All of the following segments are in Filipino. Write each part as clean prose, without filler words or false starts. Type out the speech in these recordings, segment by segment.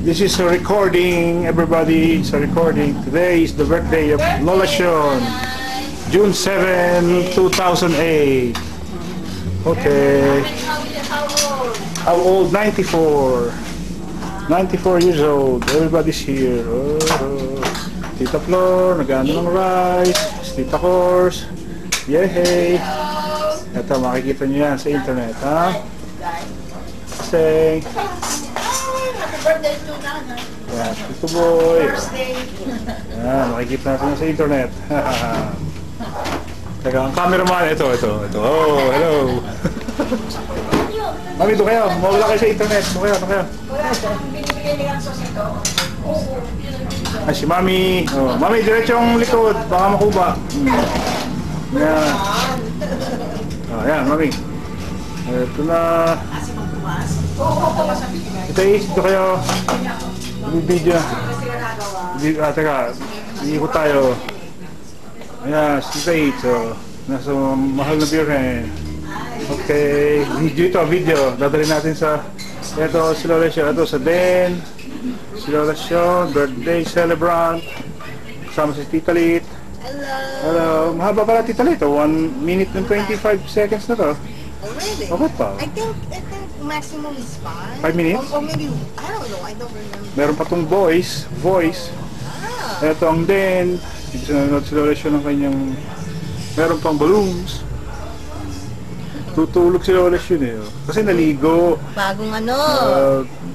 This is a recording, everybody. It's a recording. Today is the birthday of Lola Sean. June 7, 2008. Okay. How old? 94. 94 years old. Everybody's here. Oh. Tita Flor, nag-ano ng rice. Tita Cors. Yay! Ito, makikita nyo yan sa internet, ha? Say. Birthday to nanay. Yan, Tito Boy. Yan, makikita natin sa internet. Teka, ang cameraman, ito. Oh, hello. Mami, doon kayo. Mawala kayo sa internet. Doon kayo. Wala siyang binibigay ni Gansos ito. Ay, si Mami. Oh, Mami, diretsong likod. Baka makuba. Yan. Oh, yan, Mami. Ito na. Ito kayo. Video. Teka, iikot tayo. Ayan, si so, nasa mahal na birhen. Okay, video. Dadalhin natin sa ito, si Lola Sean. Ito sa Den. Si Lola Sean, birthday celebrant. Kasama si Tita Lit. Hello. Mahaba pala Tita Lit. 1 minute and 25 seconds na to. Already? Okay pa. I think maximum is 5. 5 minutes? Or maybe, I don't know, I don't remember. Meron pa tong voice. Ito ang Den. Sinunod si Lola Sean ng kanyang... Meron pang balloons. Tutulog si Lola Sean eh. Kasi naligo. Bagong ano?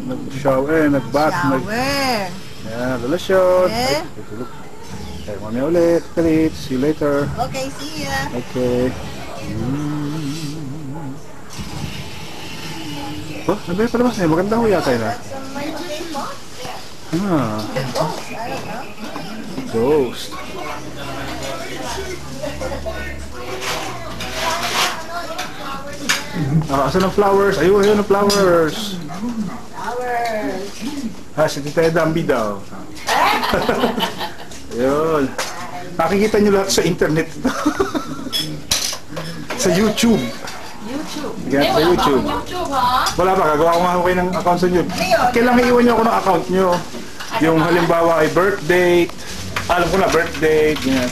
Nag-shower, nag-bath. Shower. Yan, Lola Sean. Eh? Tutulog. Kaya mamaya ulit. See you later. Okay, see ya. Okay. Oh, ano ba yung palabas na yun? Maganda ho yata yun ah. Ghost. Asan ang flowers? Ayun ang flowers. Si Tita Dambi daw. Ayun. Nakikita nyo lahat sa internet. Sa YouTube. Ganyan sa YouTube. Wala pa, gagawa ko nga kayo ng account sa YouTube. Kailangan iwan nyo ako ng account nyo. Yung halimbawa ay birth date. Alam ko na, birth date. Ganyan.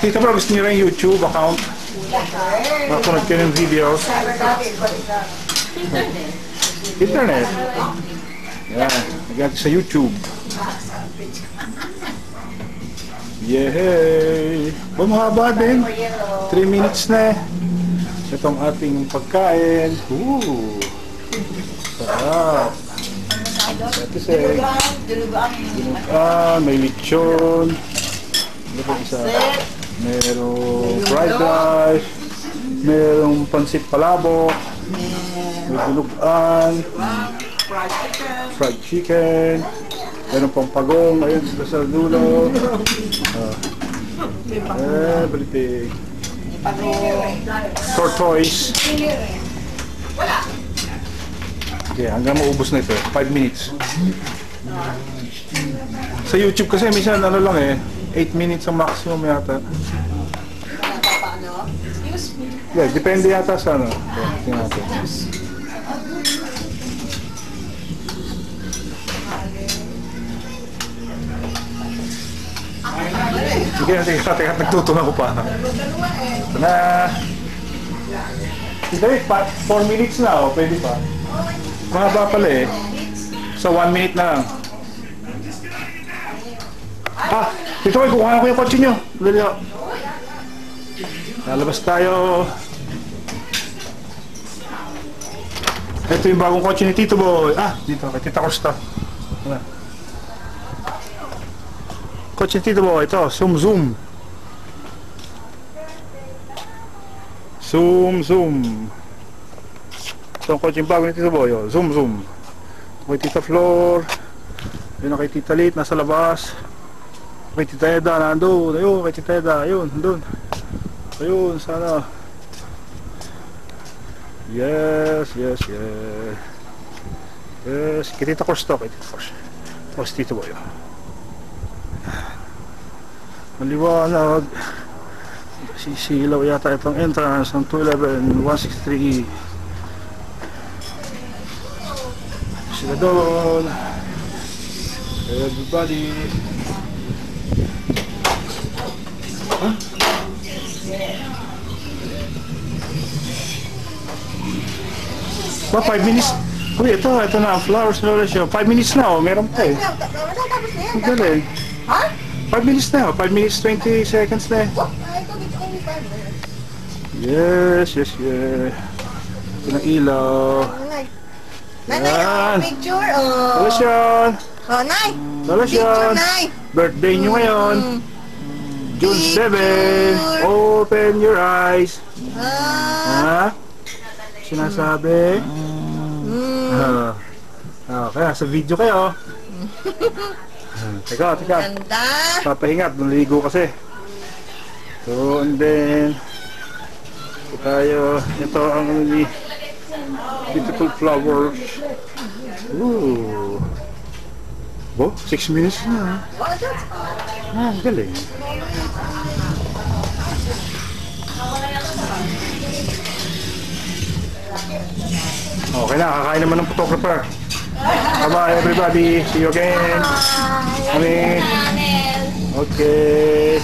Tita bro, gusto nyo rin yung YouTube account? Makunod kayo ng videos. Internet. Yan. Ganyan sa YouTube. Yehey! Bumahaba din. 3 minutes na eh. Itong ating pagkain. Sarap. Ito siya. Dinugan, may lechon. Ano pa isa? Merong fried rice. Merong pansit palabok. May dinugan. Fried chicken. Meron pang pagong. Ayun, sa dulo. Everything. Tortoise. Okay, hanggang maubos na ito. 5 minutes. Sa YouTube kasi minsan ano lang eh, 8 minutes ang maximum yata. Yeah, depende yata sa ano. Tingnan natin. Sige, nagtutunan ko pa. Ito na. Ito eh, 4 minutes na o, pwede pa. Mahaba pala eh. So 1 minute na lang. Ito kayo, kukuha ko yung kotse nyo. Lalabas tayo. Ito yung bagong kotse ni Tito Boy. Dito, kay Tita Costa. Kotse ni Tito Boy, ito, zoom. Ito ang kotse yung bago ni Tito Boy, zoom. Ito kay Tita Flor. Yun na kay Tita Lit, nasa labas. Kay Tita Eda, nandun. Ayun, kay Tita Eda, ayun, nandun. Ayun, sana. Yes. Yes, kay Tita Costa, Tapos Tito Boy. Maliwanag. Sisilaw yata itong entrance ng 211 163E. Sila doon. Everybody. Huh? Ba, 5 minutes. Uy, ito na. Flowers na siya. 5 minutes na, oh. Meron pa eh. Tapos na yan. Ang galing. Ha? 5 minutes na, 5 minutes 20 seconds na. Oh, I thought it's only 5 minutes. Yes. Ito ng ilaw. Nanay. Nanay, Yan. picture. Oh. Relasyon. Oh, Nay. Relasyon. Picture, Nay. Birthday nyo ngayon. June 7. Open your eyes. Ha? Sinasabi? Kaya sa video kayo. Teka. Ganda. Papahinga, naligo kasi. So, and then ito tayo. Ito ang beautiful flowers. Ooh. Bo, 6 minutes na. Oh, that's Ang galing. Okay na, kakain naman ng photographer. Bye-bye everybody. See you again. Okay.